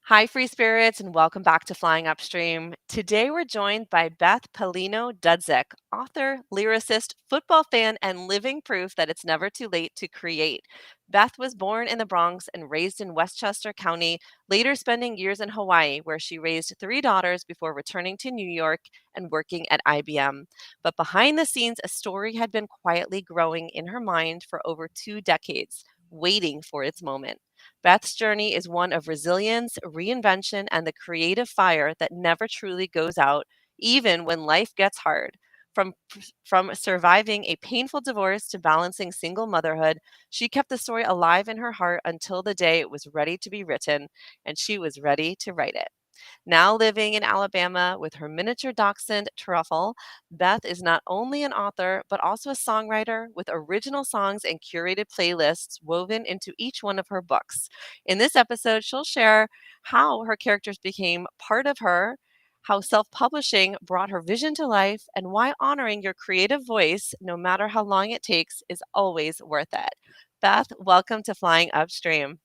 Hi, free spirits, and welcome back to Flying Upstream. Today we're joined by Beth Pellino-Dudzic, author, lyricist, football fan, and living proof that it's never too late to create. Beth was born in the Bronx and raised in Westchester County, later spending years in Hawaii, where she raised three daughters before returning to New York and working at IBM. But behind the scenes, a story had been quietly growing in her mind for over 2 decades, waiting for its moment. Beth's journey is one of resilience, reinvention, and the creative fire that never truly goes out, even when life gets hard. From surviving a painful divorce to balancing single motherhood, she kept the story alive in her heart until the day it was ready to be written, and she was ready to write it. Now living in Alabama with her miniature dachshund, Truffle, Beth is not only an author, but also a songwriter with original songs and curated playlists woven into each one of her books. In this episode, she'll share how her characters became part of her, how self publishing brought her vision to life, and why honoring your creative voice, no matter how long it takes, is always worth it. Beth, welcome to Flying Upstream.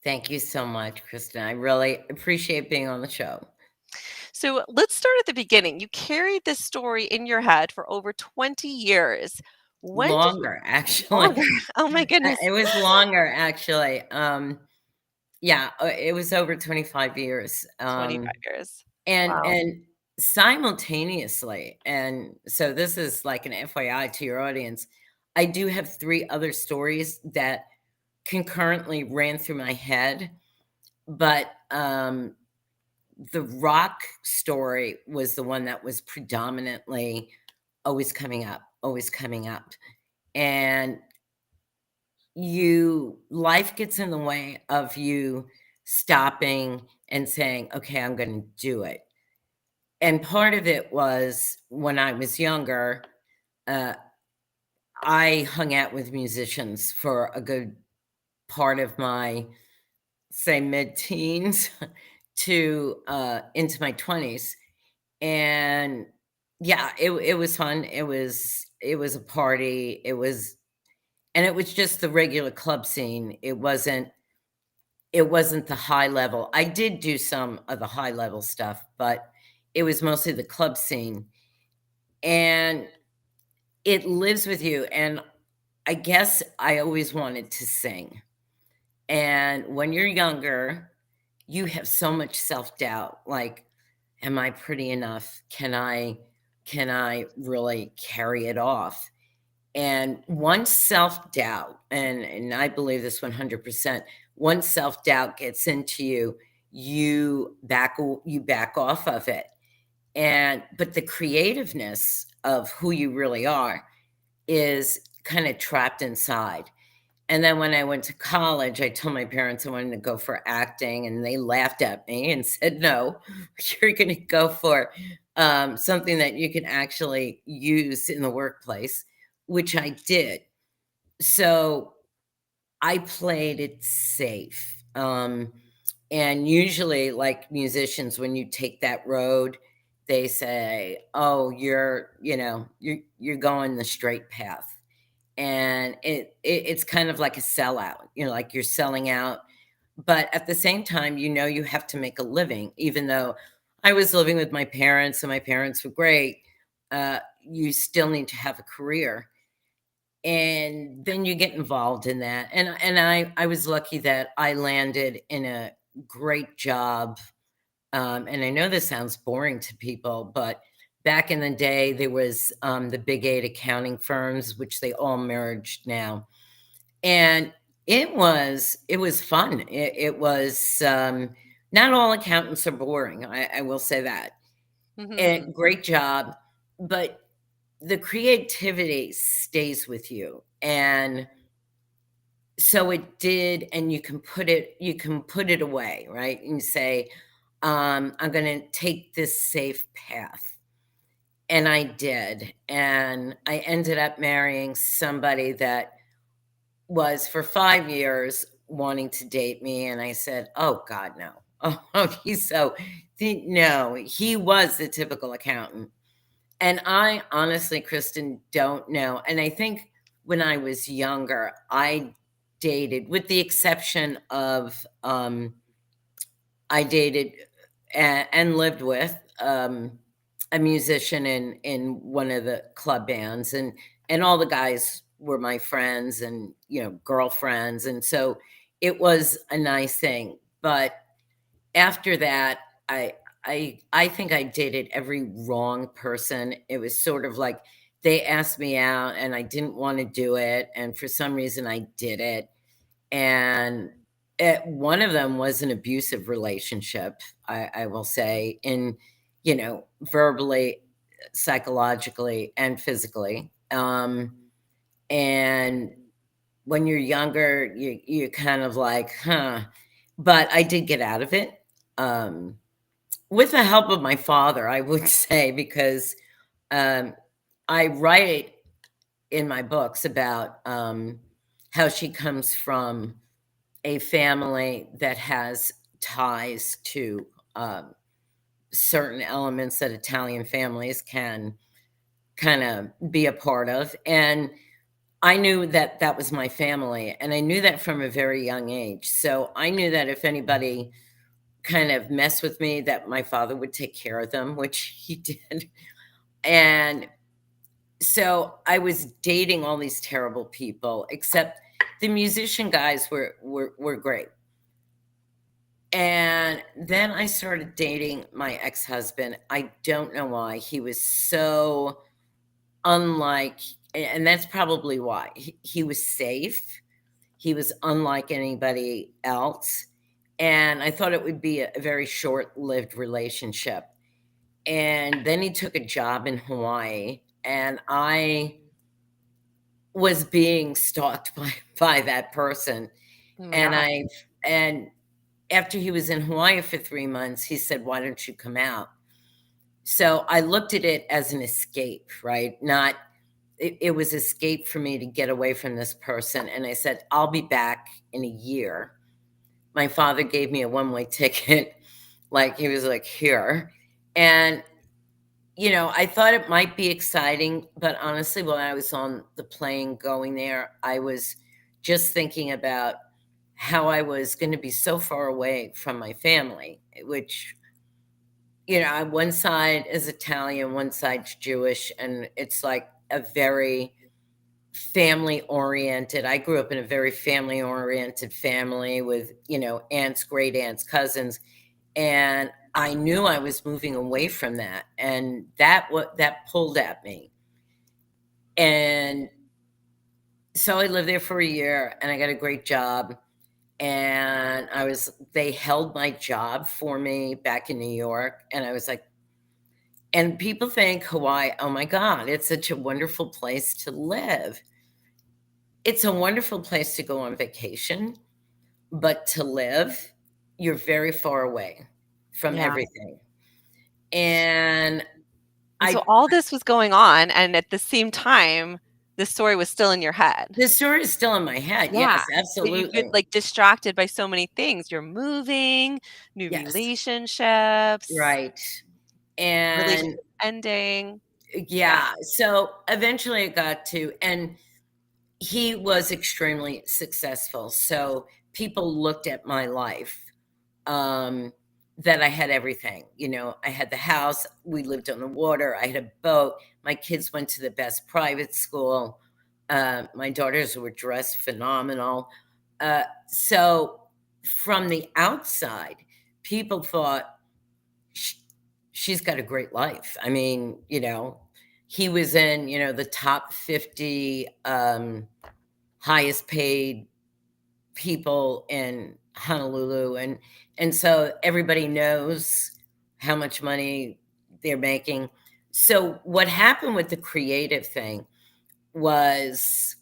Thank you so much, Kristen. I really appreciate being on the show. So let's start at the beginning. You carried this story in your head for over 20 years. When did you Longer, actually. longer? Oh my goodness. It was longer, actually. Yeah, it was over 25 years. 25 years. And Wow. and simultaneously, and so this is like an FYI to your audience, I do have three other stories that concurrently ran through my head, but the rock story was the one that was predominantly always coming up, always coming up. And life gets in the way of you stopping and saying, okay, I'm going to do it. And part of it was when I was younger, uh, I hung out with musicians for a good part of my, say, mid teens to into my 20s. And yeah, it was fun. It was a party. And it was just the regular club scene. It wasn't the high level. I did do some of the high level stuff, but it was mostly the club scene. And it lives with you. And I guess I always wanted to sing. And when you're younger, you have so much self-doubt, like, am I pretty enough? Can I really carry it off? And once self-doubt, and I believe this 100%, once self-doubt gets into you, you back off of it. But the creativeness of who you really are is kind of trapped inside. And then when I went to college, I told my parents I wanted to go for acting, and they laughed at me and said, "No, you're going to go for something that you can actually use in the workplace," which I did. So I played it safe. And usually, like musicians, when you take that road, they say, "Oh, you're going the straight path." And it's kind of like a sellout, like you're selling out, but at the same time, you have to make a living. Even though I was living with my parents and my parents were great, you still need to have a career. And then you get involved in that, and I was lucky that I landed in a great job. And I know this sounds boring to people, but back in the day, there was the Big Eight accounting firms, which they all merged now, and it was fun. It was not all accountants are boring. I will say that. And great job, but the creativity stays with you, and so it did. And you can put it away, right? And say, I'm going to take this safe path. And I did. And I ended up marrying somebody that was for 5 years wanting to date me. And I said, oh, God, no. Oh, no, he was the typical accountant. And I honestly, Kristen, don't know. And I think when I was younger, I dated, with the exception of I dated and lived with a musician in one of the club bands, and all the guys were my friends and girlfriends, and so it was a nice thing. But after that, I I think I dated every wrong person. It was sort of like they asked me out and I didn't want to do it, and for some reason I did it. And one of them was an abusive relationship, I will say, in verbally, psychologically, and physically. And when you're younger, you're kind of like, huh. But I did get out of it. Um, with the help of my father, I would say, because um, I write in my books about how she comes from a family that has ties to certain elements that Italian families can kind of be a part of. And I knew that that was my family, and I knew that from a very young age. So I knew that if anybody kind of messed with me, that my father would take care of them, which he did. And so I was dating all these terrible people, except the musician guys were great. And then I started dating my ex-husband. I don't know why. He was so unlike, and that's probably why. He was safe. He was unlike anybody else. And I thought it would be a very short-lived relationship. And then he took a job in Hawaii, and I was being stalked by that person. Oh my And god. and after he was in Hawaii for 3 months, he said, "Why don't you come out?" So I looked at it as an escape, right? Not it was escape for me to get away from this person, and I said, "I'll be back in a year." My father gave me a one-way ticket, like, he was like, "Here." And, I thought it might be exciting, but honestly, when I was on the plane going there, I was just thinking about how I was gonna be so far away from my family, which, one side is Italian, one side's Jewish, and it's like a very family-oriented. I grew up in a very family-oriented family with, aunts, great aunts, cousins, and I knew I was moving away from that, and that pulled at me. And so I lived there for a year, and I got a great job, and they held my job for me back in New York, and I was like, and people think Hawaii, oh my God, it's such a wonderful place to live. It's a wonderful place to go on vacation, but to live, you're very far away from Yeah. everything. And And I so all this was going on, and at the same time, this story was still in your head. the story is still in my head. Yeah. Yes, But you've been, absolutely. like, distracted by so many things. You're moving, new Yes, relationships, right. And relationship ending. Yeah. yeah, so eventually it got to, and he was extremely successful. So people looked at my life, um, that I had everything. I had the house, we lived on the water, I had a boat, my kids went to the best private school, my daughters were dressed phenomenal. So from the outside, people thought, "Sh- she's got a great life." I mean, he was in, the top 50 highest paid people in Honolulu, and so everybody knows how much money they're making. So what happened with the creative thing was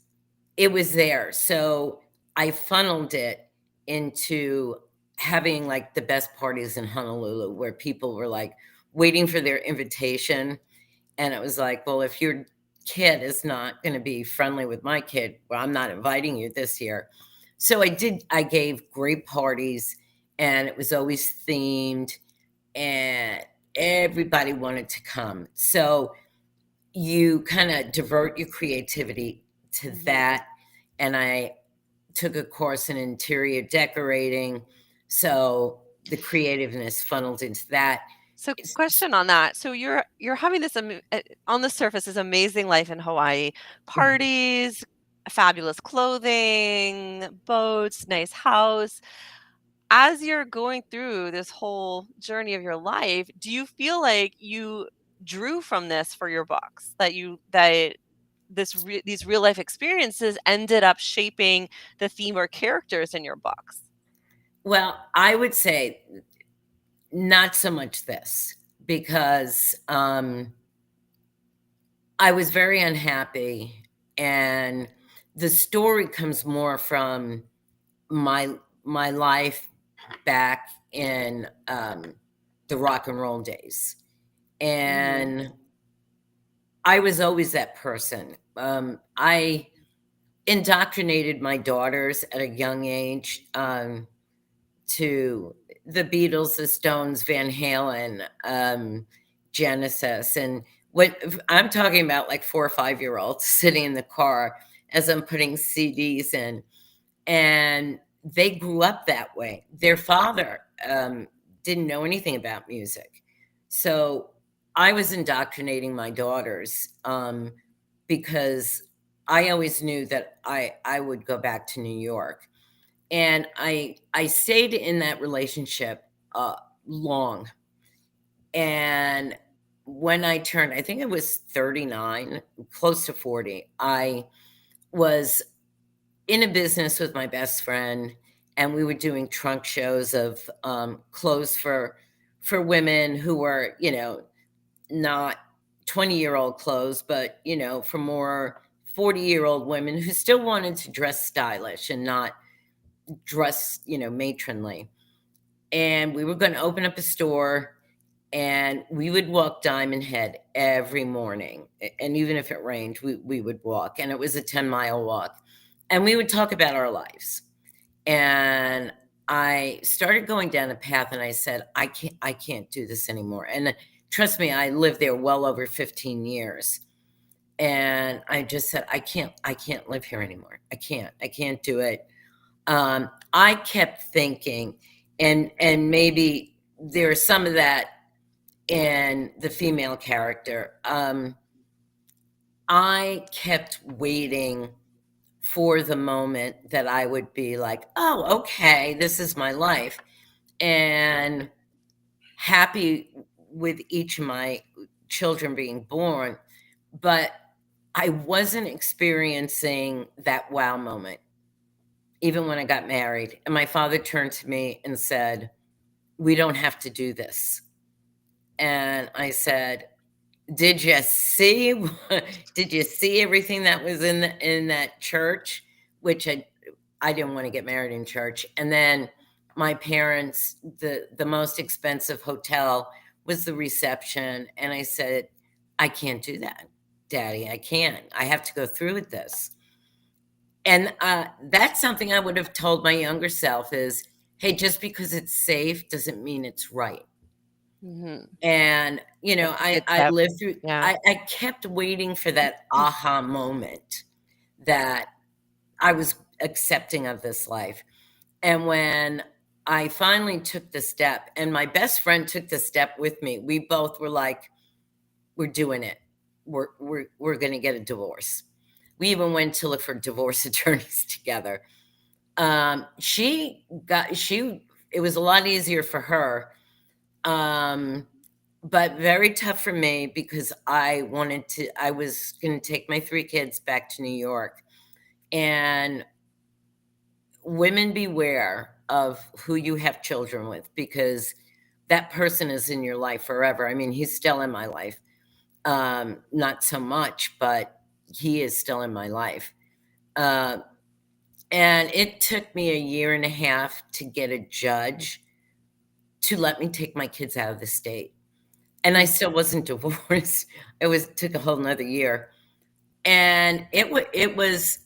it was there. So I funneled it into having like the best parties in Honolulu where people were like waiting for their invitation, and it was like, well, if your kid is not going to be friendly with my kid, well, I'm not inviting you this year. So I gave great parties, and it was always themed, and everybody wanted to come. So you kind of divert your creativity to Mhm. that. And I took a course in interior decorating. So the creativeness funneled into that. So It's question on that. So you're having this on the surface this amazing life in Hawaii, Mhm. parties, fabulous clothing, boats, nice house. As you're going through this whole journey of your life, do you feel like you drew from this for your books? That these real life experiences ended up shaping the theme or characters in your books? Well, I would say not so much this, because, I was very unhappy, and the story comes more from my my life back in, the rock and roll days, Mhm. and I was always that person. I indoctrinated my daughters at a young age, to the Beatles, the Stones, Van Halen, Genesis, and what I'm talking about, like 4 or 5-year-olds sitting in the car as I'm putting CDs in, and they grew up that way. Their father, didn't know anything about music. So, I was indoctrinating my daughters, because I always knew that I would go back to New York. And I stayed in that relationship, long, and when I turned, I think I was 39, close to 40, I was in a business with my best friend, and we were doing trunk shows of, clothes for women who were, not 20-year-old clothes, but, for more 40-year-old women who still wanted to dress stylish and not dress, matronly. And we were gonna open up a store, and we would walk Diamond Head every morning, and even if it rained, we would walk, and it was a 10-mile walk, and we would talk about our lives. And I started going down a path, and I said, I can't do this anymore." And trust me, I lived there well over 15 years, and I just said, I can't live here anymore. I can't do it." I kept thinking, and maybe there's some of that in the female character. I kept waiting for the moment that I would be like, "Oh, okay, this is my life," and happy with each of my children being born, but I wasn't experiencing that wow moment, even when I got married. And my father turned to me and said, "We don't have to do this." And I said, "Did you see did you see everything that was in that church?" Which I didn't wanna get married in church. And then my parents, the most expensive hotel was the reception, and I said, "I can't do that, Daddy, I can't. I have to go through with this." And, that's something I would have told my younger self is, "Hey, just because it's safe doesn't mean it's right." Mhm. And, That's a good I tip. lived through Yeah. I kept waiting for that aha moment that I was accepting of this life. And when I finally took the step, and my best friend took the step with me, we both were like, "We're doing it. We're gonna get a divorce." We even went to look for divorce attorneys together. She it was a lot easier for her, um, but very tough for me because I was gonna take my 3 kids back to New York, and women beware of who you have children with, because that person is in your life forever. I mean, he's still in my life, not so much, but he is still in my life. Uh, and it took me a year and a half to get a judge to let me take my kids out of the state, and I Mm. still wasn't divorced. Took a whole 'nother year, and it was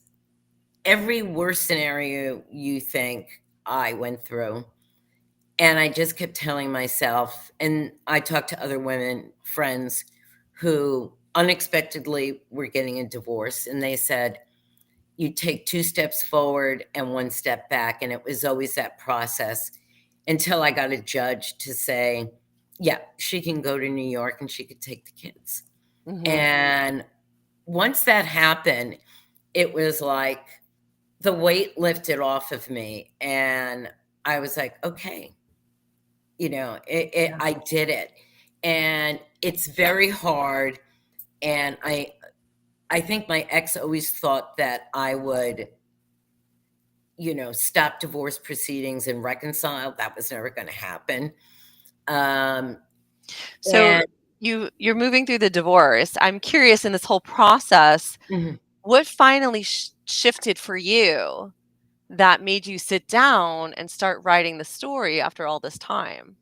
every worst scenario you think I went through, and I just kept telling myself, and I talked to other women, friends, who unexpectedly were getting a divorce, and they said, "You take 2 steps forward and 1 step back," and it was always that process. until I got a judge to say, yeah, she can go to New York and she could take the kids. Mhm. And once that happened, it was like the weight lifted off of me. And I was like, okay, Yeah. I did it. And it's very hard. And I think my ex always thought that I would, stop divorce proceedings and reconcile. That was never going to happen. Um, So and you're moving through the divorce. I'm curious in this whole process, mhm. what finally shifted for you that made you sit down and start writing the story after all this time?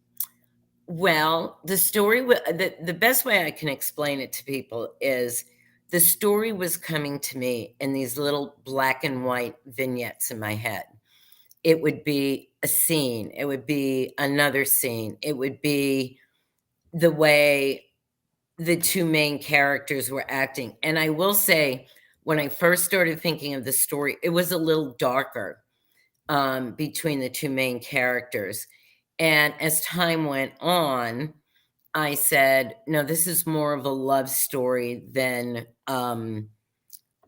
Well, the story, the best way I can explain it to people is the story was coming to me in these little black and white vignettes in my head. It would be a scene, it would be another scene, it would be the way the two main characters were acting. And I will say, when I first started thinking of the story, it was a little darker between the two main characters. And as time went on, I said, no, this is more of a love story than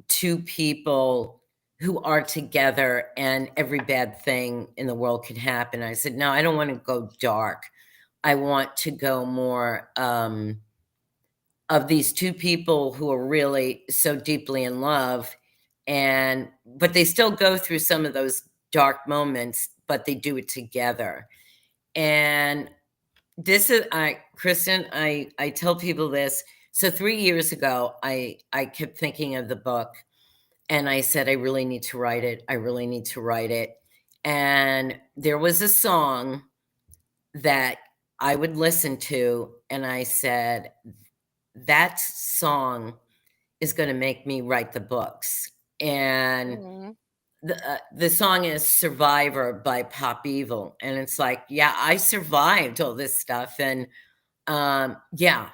two people who are together and every bad thing in the world can happen. I said, no, I don't want to go dark. I want to go more of these two people who are really so deeply in love, and but they still go through some of those dark moments, but they do it together. And this is I Kristen, I tell people this. So 3 years ago, I kept thinking of the book, and I said, I really need to write it. I really need to write it. And there was a song that I would listen to, and I said, that song is going to make me write the books. And Mhm. the song is Survivor by Pop Evil. And it's like, yeah, I survived all this stuff. And yeah.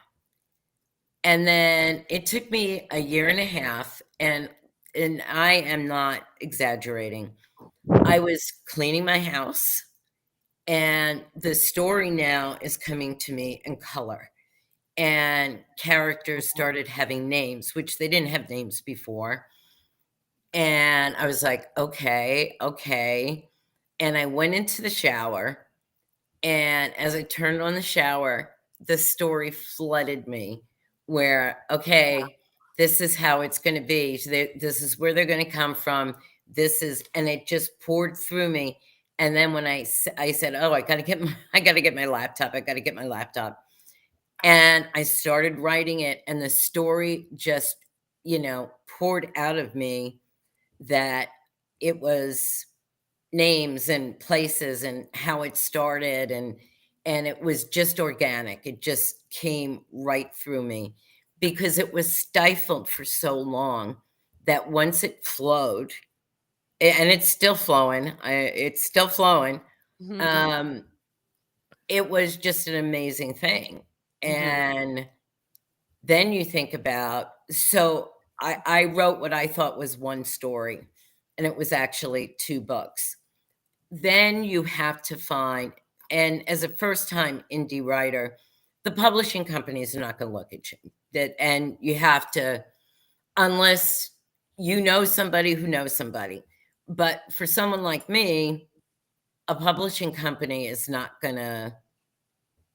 And then it took me a year and a half. And I am not exaggerating. I was cleaning my house, and the story now is coming to me in color. And characters started having names, which they didn't have names before. And I was like, okay, okay. And I went into the shower. And as I turned on the shower, the story flooded me where, okay, this is how it's going to be. This is where they're going to come from. And it just poured through me. And then when I said, oh, I got to get my laptop. I got to get my laptop. And I started writing it, and the story just, poured out of me, that it was names and places and how it started, and it was just organic. It just came right through me because it was stifled for so long that once it flowed, and it's still flowing, it's still flowing. Mhm. Um, it was just an amazing thing. Mhm. And then you think about, so I wrote what I thought was one story, and it was actually two books. Then you have to find, and as a first time indie writer, the publishing companies are not going to look at you. And you have to, unless you know somebody who knows somebody. But for someone like me, a publishing company is not going to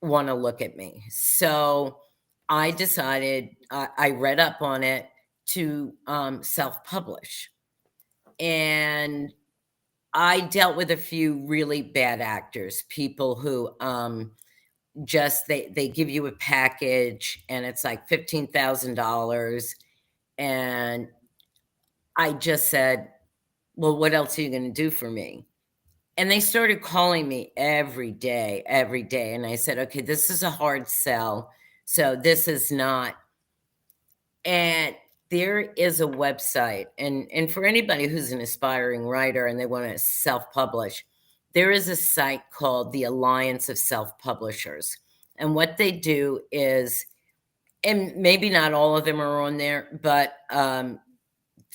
want to look at me. So I decided, I read up on it, to self publish. And I dealt with a few really bad actors, people who just they give you a package and it's like $15,000. And I just said, well, what else are you going to do for me? And they started calling me every day, every day. And I said, okay, this is a hard sell. So this is not. And there is a website, and for anybody who's an aspiring writer and they want to self-publish, there is a site called the Alliance of Self-Publishers. And what they do is, and maybe not all of them are on there, but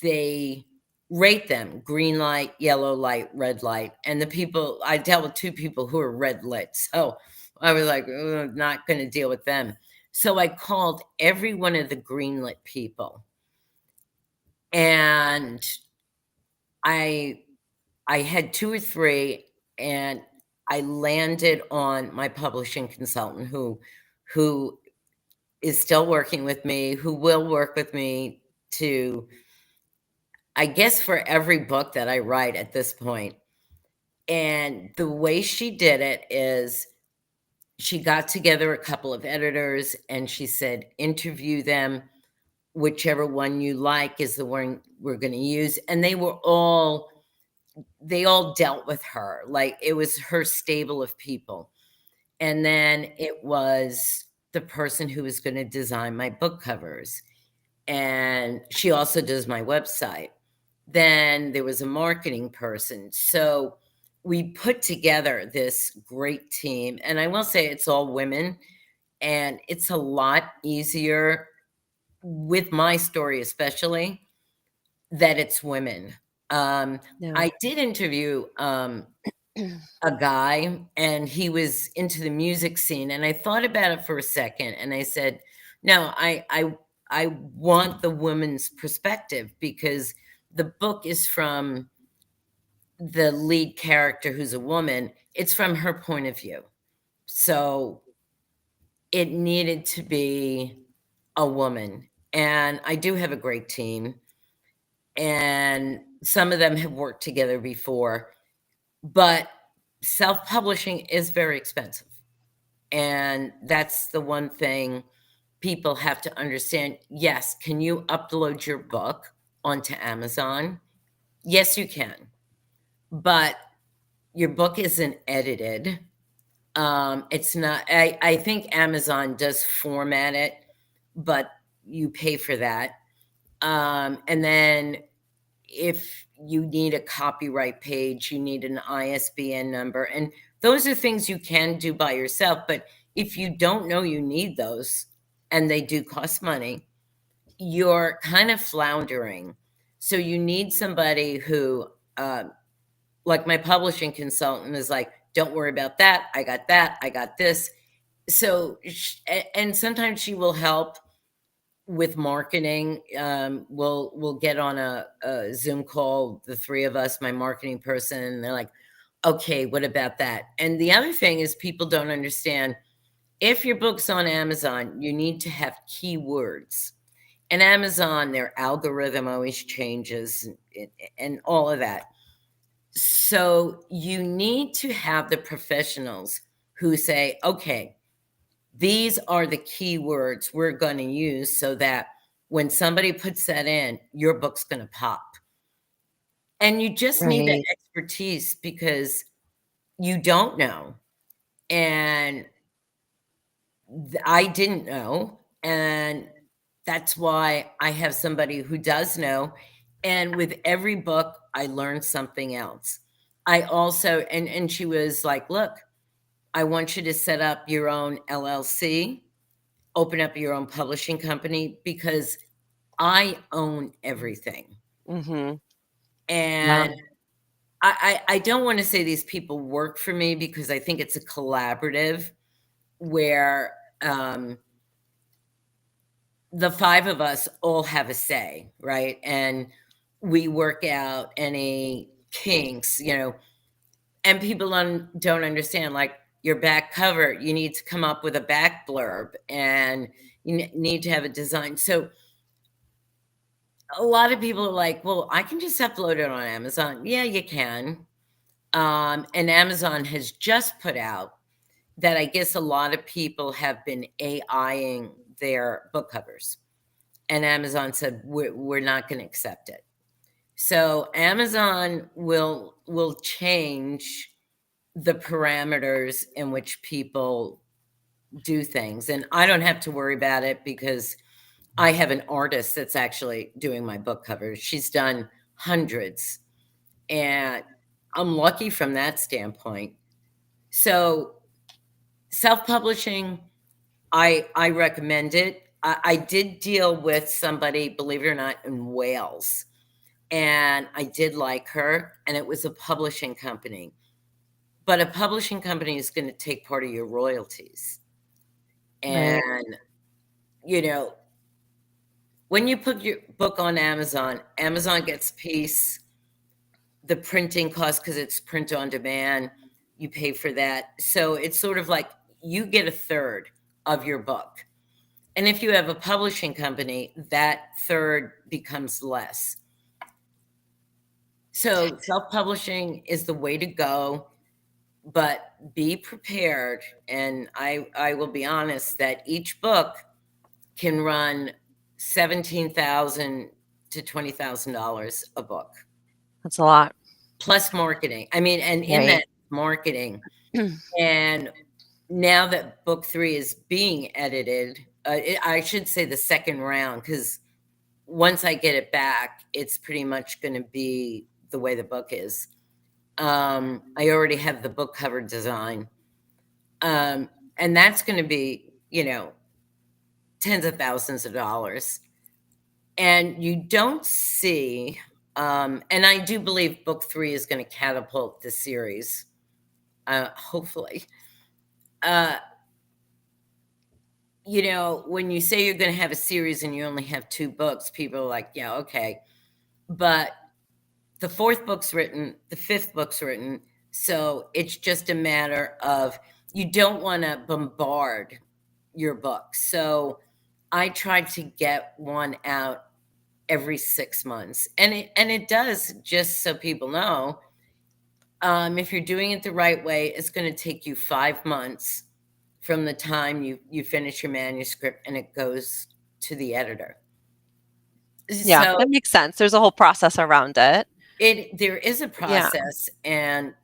they rate them: green light, yellow light, red light. And the people, I dealt with two people who were red lit. So I was like, "Ugh, not going to deal with them." So I called every one of the green lit people, and I I had 2 or 3, and I landed on my publishing consultant who is still working with me, who will work with me to, I guess, for every book that I write at this point. And the way she did it is she got together a couple of editors and she said, "Interview them. Whichever one you like is the one we're gonna use." And they all dealt with her, like, it was her stable of people. And then it was the person who was gonna design my book covers, and she also does my website. Then there was a marketing person. So we put together this great team, and I will say it's all women, and it's a lot easier with my story, especially, that it's women. Um, Yeah. I did interview a guy, and he was into the music scene, and I thought about it for a second, and I said, "No, I want the woman's perspective because the book is from the lead character who's a woman. It's from her point of view." So it needed to be a woman, and I do have a great team, and some of them have worked together before, but self-publishing is very expensive. And that's the one thing people have to understand. Yes, can you upload your book onto Amazon? Yes, you can. But your book isn't edited. It's not, I think Amazon does format it, but you pay for that. And then if you need a copyright page, you need an ISBN number. And those are things you can do by yourself. But if you don't know you need those, and they do cost money, you're kind of floundering. So you need somebody who, like my publishing consultant, is like, "Don't worry about that. I got that. I got this." So, and sometimes she will help with marketing. We'll get on a Zoom call, the three of us, my marketing person, and they're like, "Okay, what about that?" And the other thing is people don't understand, if your book's on Amazon, you need to have keywords. And Amazon, their algorithm always changes, and all of that. So you need to have the professionals who say, "Okay, these are the keywords we're going to use so that when somebody puts that in, your book's going to pop." And you just need that Right. expertise because you don't know. And I didn't know. And that's why I have somebody who does know. And with every book, I learned something else. I also, and she was like, "Look, I want you to set up your own LLC, open up your own publishing company because I own everything." Mhm. Yeah. And I don't want to say these people work for me because I think it's a collaborative where the five of us all have a say, right? And we work out any kinks, and people don't understand, like, your back cover, you need to come up with a back blurb, and you need to have a design. So a lot of people are like, "Well, I can just upload it on Amazon." Yeah, you can. And Amazon has just put out that I guess a lot of people have been AIing their book covers. And Amazon said, we're not going to accept it. So Amazon will change the parameters in which people do things. And I don't have to worry about it because I have an artist that's actually doing my book covers. She's done hundreds, and I'm lucky from that standpoint. So self-publishing, I recommend it. I did deal with somebody, believe it or not, in Wales, and I did like her, and it was a publishing company. But a publishing company is gonna take part of your royalties, Right. and, you know, when you put your book on Amazon, Amazon gets a piece, the printing cost because it's print on demand, you pay for that. So it's sort of like you get a third of your book. And if you have a publishing company, that third becomes less. So self-publishing is the way to go, but be prepared. And I will be honest that each book can run 17,000 to $20,000 a book, That's a lot. plus marketing. I mean, and in Right. that marketing, and now that book 3 is being edited, I should say the second round, because once I get it back, it's pretty much going to be the way the book is. I already have the book cover design, and that's going to be, tens of thousands of dollars. And you don't see, and I do believe book 3 is going to catapult the series, hopefully. Uh, when you say you're going to have a series and you only have 2 books, people are like, yeah, okay. But the 4th book's written, the 5th book's written. So it's just a matter of you don't want to bombard your book. So I try to get one out every 6 months. And it does, just so people know, if you're doing it the right way, it's going to take you 5 months from the time you finish your manuscript and it goes to the editor. Yeah, that So makes sense. There's a whole process around it. there is a Yeah. process, and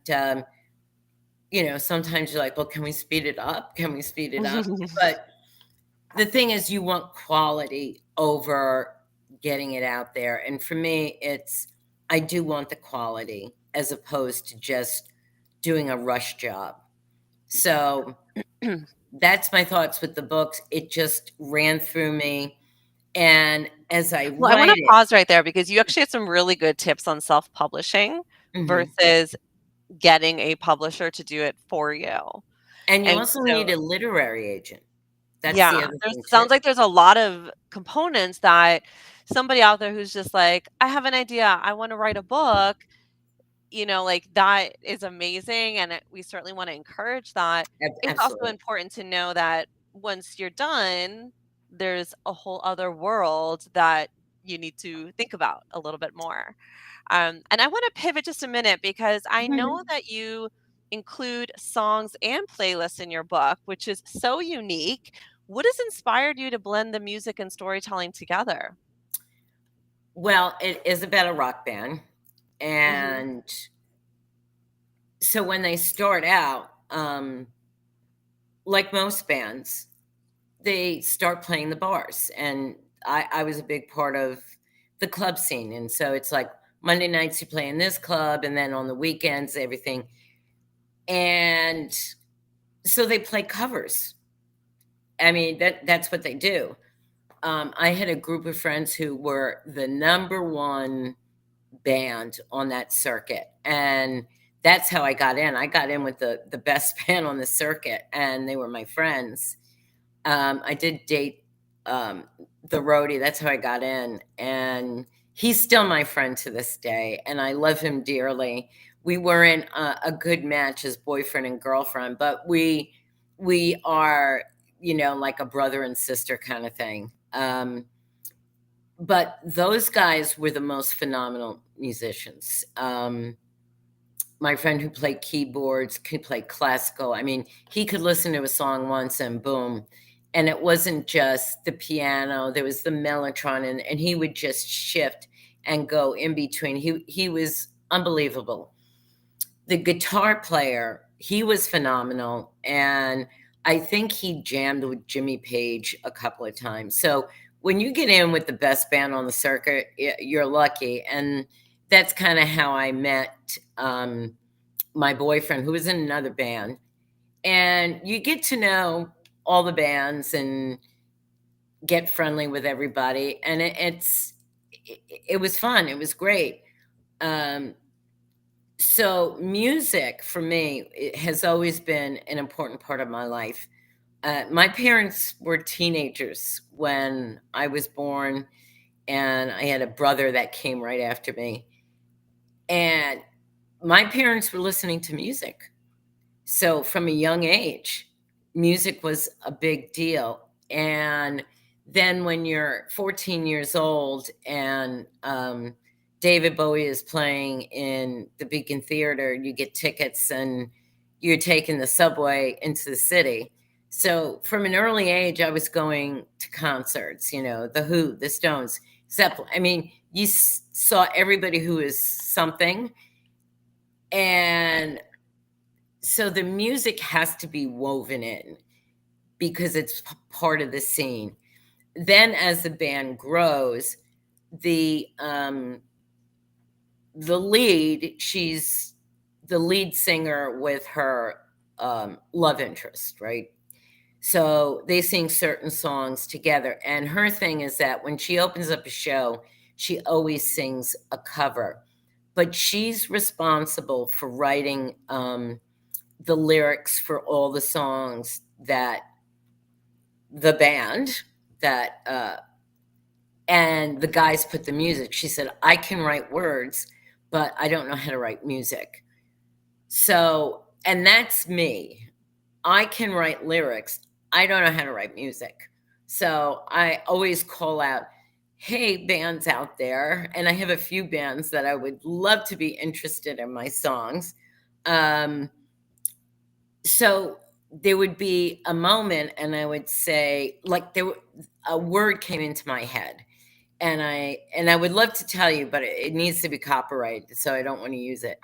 sometimes you're like, well, can we speed it up? Can we speed it up? But the thing is, you want quality over getting it out there. And for me, I do want the quality as opposed to just doing a rush job. So that's my thoughts with the books. It just ran through me. And as I Well, I wanna write it, pause right there because you actually had some really good tips on self-publishing mhm. versus getting a publisher to do it for you. And you And also so need a literary agent. That's the yeah, other there's thing too. sounds like there's a lot of components that somebody out there who's just like, "I have an idea, I wanna write a book," like, that is amazing, and we certainly wanna encourage that. It's also Absolutely. important to know that once you're done, there's a whole other world that you need to think about a little bit more. And I wanna pivot just a minute because I know Mhm. that you include songs and playlists in your book, which is so unique. What has inspired you to blend the music and storytelling together? Well, it is about a rock band. Mhm. And so when they start out, like most bands, they start playing the bars. And I was a big part of the club scene. And so it's like Monday nights you play in this club, and then on the weekends, everything. And so they play covers. I mean, that's what they do. I had a group of friends who were the number one band on that circuit, and that's how I got in. I got in with the best band on the circuit, and they were my friends. I did date the roadie. That's how I got in, and he's still my friend to this day, and I love him dearly. We weren't a good match as boyfriend and girlfriend, but we are, like a brother and sister kind of thing. But those guys were the most phenomenal musicians. My friend who played keyboards could play classical. I mean, he could listen to a song once and boom. And it wasn't just the piano, there was the mellotron, and he would just shift and go in between. He was unbelievable. The guitar player, he was phenomenal. And I think he jammed with Jimmy Page a couple of times. So when you get in with the best band on the circuit, you're lucky. And that's kind of how I met my boyfriend, who was in another band. And you get to know all the bands and get friendly with everybody. And it was fun. It was great. Um, so music for me, it has always been an important part of my life. My parents were teenagers when I was born, and I had a brother that came right after me. And my parents were listening to music. So from a young age, music was a big deal. And then when you're 14 years old and David Bowie is playing in the Beacon Theater, you get tickets and you're taking the subway into the city. So from an early age, I was going to concerts, The Who, the Stones, Zeppelin. I mean, you saw everybody who is something. And so the music has to be woven in because it's part of the scene. Then as the band grows, the um she's the lead singer with her love interest, right? So they sing certain songs together, and her thing is that when she opens up a show, she always sings a cover, but she's responsible for writing the lyrics for all the songs that the band that and the guys put the music. She said, I can write words, but I don't know how to write music. So, and that's me. I can write lyrics. I don't know how to write music. So I always call out, hey, bands out there. And I have a few bands that I would love to be interested in my songs. Um, so there would be a moment and I would say, like, a word came into my head, and I would love to tell you, but it needs to be copyrighted, so I don't want to use it.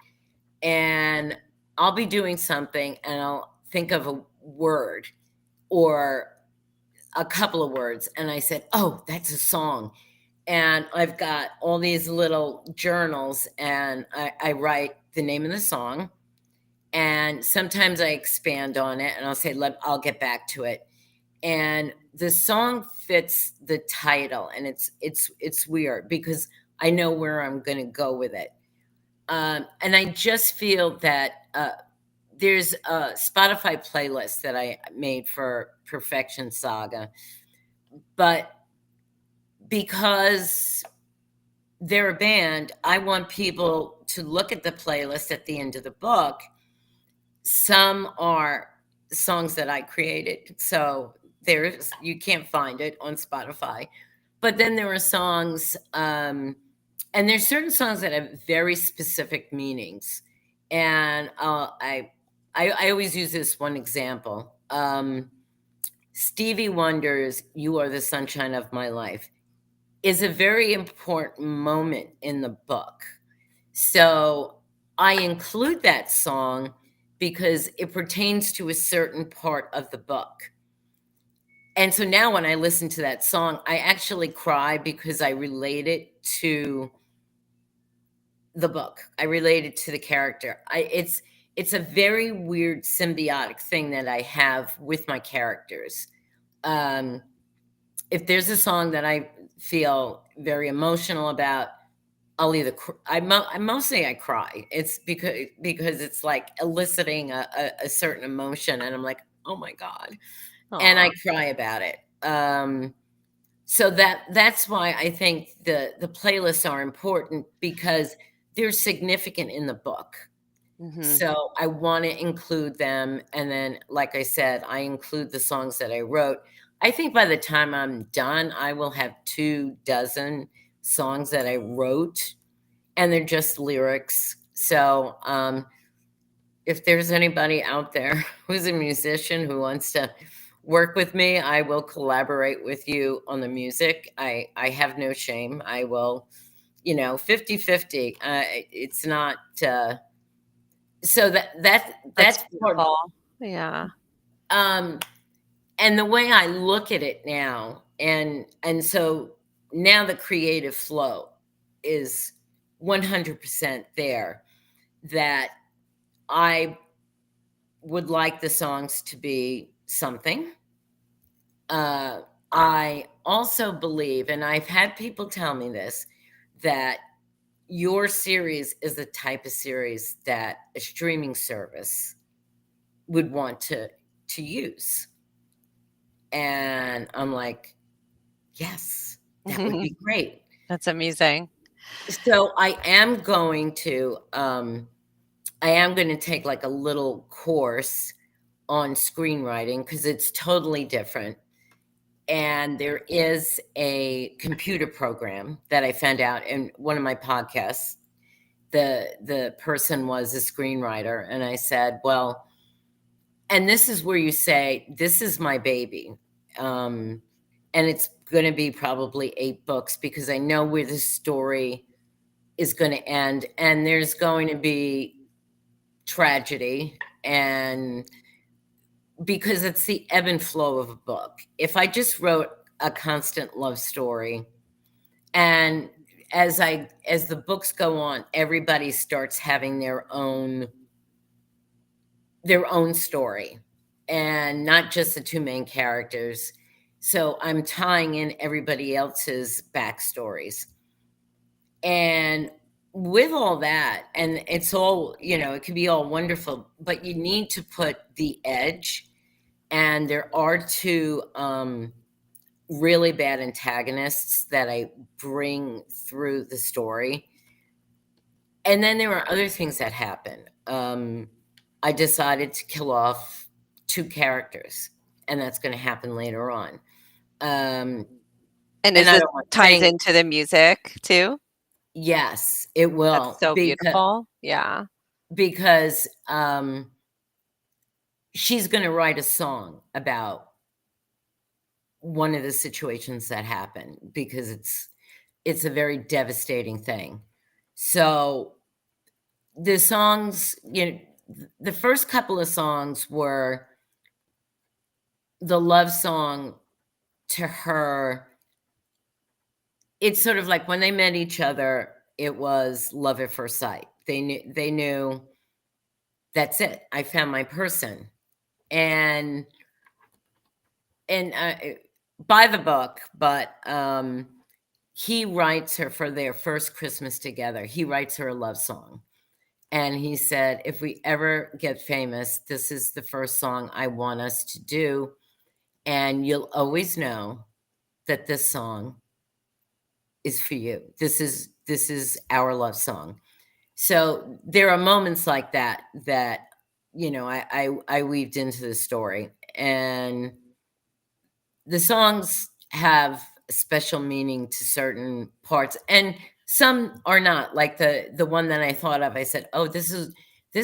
And I'll be doing something and I'll think of a word or a couple of words, and I said, oh, that's a song. And I've got all these little journals, and I write the name of the song, and sometimes I expand on it and I'll say, I'll get back to it. And the song fits the title, and it's weird because I know where I'm going to go with it. And I just feel that there's a Spotify playlist that I made for Perfection Saga, but because they're a band, I want people to look at the playlist at the end of the book. Some are songs that I created, so you can't find it on Spotify. But then there are songs, and there's certain songs that have very specific meanings. And I always use this one example. Stevie Wonder's "You Are the Sunshine of My Life" is a very important moment in the book. So I include that song because it pertains to a certain part of the book. And so now when I listen to that song, I actually cry because I relate it to the book. I relate it to the character. It's a very weird symbiotic thing that I have with my characters. Um, if there's a song that I feel very emotional about, I'll either I mostly I cry. It's because it's like eliciting a certain emotion, and I'm like, oh my god, and I Aw. cry about it. So that's why I think the playlists are important because they're significant in the book. Mhm. So I want to include them, and then, like I said, I include the songs that I wrote. I think by the time I'm done, I will have 2 dozen songs that I wrote, and they're just lyrics. So, if there's anybody out there who's a musician who wants to work with me, I will collaborate with you on the music. I have no shame. I will, 50-50. It's not, so That's that's part, beautiful. Yeah. um, and the way I look at it now, and so now the creative flow is 100% there, that I would like the songs to be something. Uh, I also believe, and I've had people tell me this, that your series is the type of series that a streaming service would want to use. And I'm like, yes, that would be great. That's amazing. So I am going to take like a little course on screenwriting because it's totally different. And there is a computer program that I found out in one of my podcasts. The person was a screenwriter, and I said, well, and this is where you say, this is my baby. Um, and it's going to be probably 8 books because I know where the story is going to end. And there's going to be tragedy, and because it's the ebb and flow of a book. If I just wrote a constant love story, and as the books go on, everybody starts having their own story, and not just the two main characters. So I'm tying in everybody else's backstories. And with all that, and it's all, it can be all wonderful, but you need to put the edge. And there are two really bad antagonists that I bring through the story. And then there are other things that happen. I decided to kill off 2 characters, and that's gonna happen later on. Um, And and is I this don't wanna ties say into the music too? yes, it That's will, so beautiful. Yeah. because, she's gonna write a song about one of the situations that happened because it's a very devastating thing. So, the songs, the first couple of songs were the love song to her. It's sort of like when they met each other, it was love at first sight. They knew that's it. I found my person. And and by the book, but he writes her for their first Christmas together. He writes her a love song. And he said, if we ever get famous, this is the first song I want us to do. And you'll always know that this song is for you. This is our love song. So there are moments like that that I weaved into the story, and the songs have a special meaning to certain parts, and some are not. Like the one that I thought of, I said, "Oh, this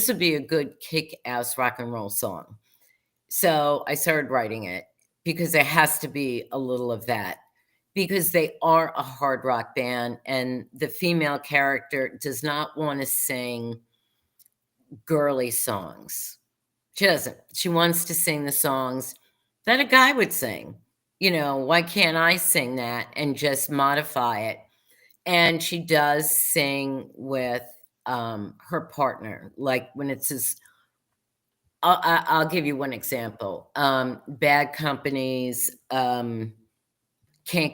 would be a good kick-ass rock and roll song." So I started writing it because there has to be a little of that because they are a hard rock band, and the female character does not want to sing girly songs. She doesn't. She wants to sing the songs that a guy would sing. Why can't I sing that and just modify it? And she does sing with her partner, like when it's his. I'll give you one example. Bad Company's "Can't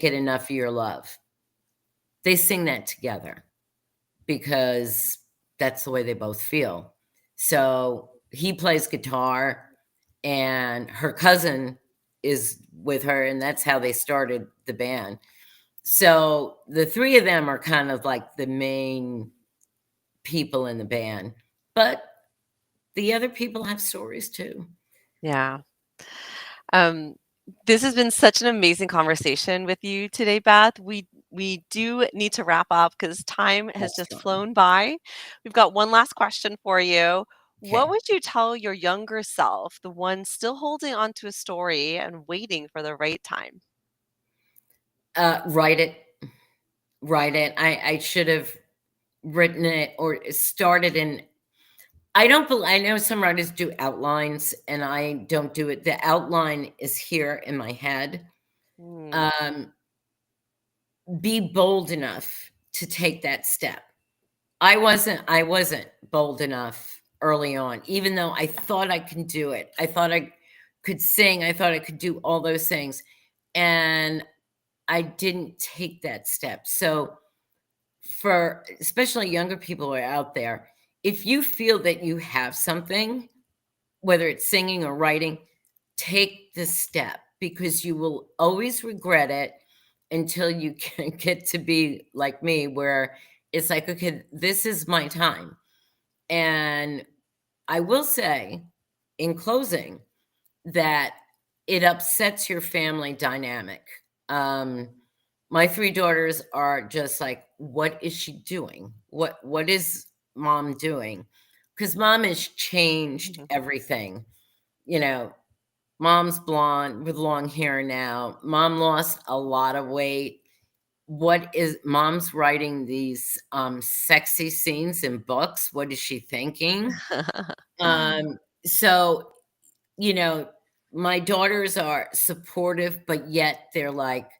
Get Enough of Your Love." They sing that together because that's the way they both feel. So he plays guitar, and her cousin is with her, and that's how they started the band. So the 3 of them are kind of like the main people in the band, but the other people have stories too. Yeah. Um, this has been such an amazing conversation with you today, Beth. We do need to wrap up because time has That's just fine. flown by. We've got one last question for you. What Okay. would you tell your younger self, the one still holding on to a story and waiting for the right time? Write it. Write it. I should have written it or started in. I know some writers do outlines, and I don't do it. The outline is here in my head. Mm, Um, be bold enough to take that step. I wasn't bold enough early on, even though I thought I could do it. I thought I could sing, I thought I could do all those things, and I didn't take that step. So for especially younger people who are out there, if you feel that you have something, whether it's singing or writing, take the step because you will always regret it until you can get to be like me, where it's like, okay, this is my time. And I will say, in closing, that it upsets your family dynamic. Um, my 3 daughters are just like, "What is she doing? What is mom doing?" Because mom has changed Mhm. everything. You know, mom's blonde with long hair now. Mom lost a lot of weight. What is mom's writing these, sexy scenes in books? What is she thinking? Um, so you know, my daughters are supportive, but yet they're like,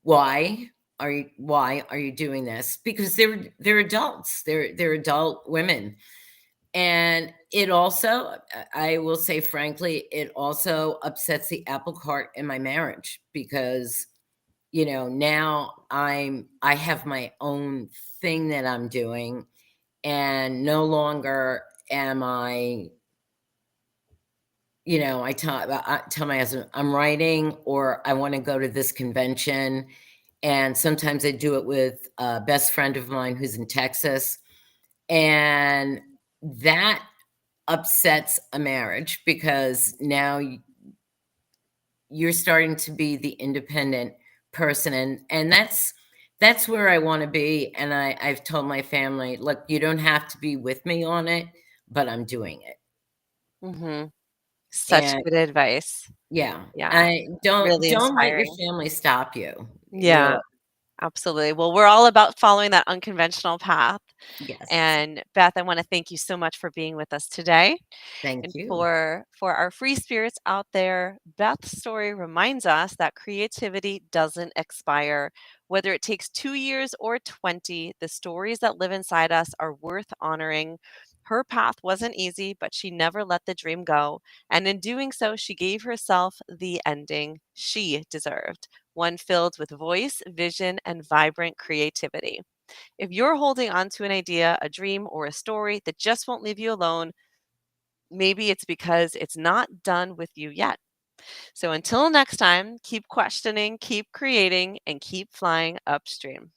why are you doing this?" Because they're adults. They're adult women. And it also, I will say frankly, it also upsets the apple cart in my marriage because, now I have my own thing that I'm doing, and no longer am I. I tell my husband, "I'm writing," or, "I wanna go to this convention," and sometimes I do it with a best friend of mine who's in Texas, and that upsets a marriage because now you're starting to be the independent person, and that's where I wanna be, and I've told my family, "Look, you don't have to be with me on it, but I'm doing it." Mhm. Such And good advice. yeah, Yeah, I don't really don't let your inspiring. family stop you, Yeah, really. absolutely. Well, we're all about following that unconventional path. Yes. And Beth, I want to thank you so much for being with us today. Thank And you. for our free spirits out there, Beth's story reminds us that creativity doesn't expire. Whether it takes 2 years or 20, the stories that live inside us are worth honoring. Her path wasn't easy, but she never let the dream go. And in doing so, she gave herself the ending she deserved, one filled with voice, vision, and vibrant creativity. If you're holding on to an idea, a dream, or a story that just won't leave you alone, maybe it's because it's not done with you yet. So until next time, keep questioning, keep creating, and keep flying upstream.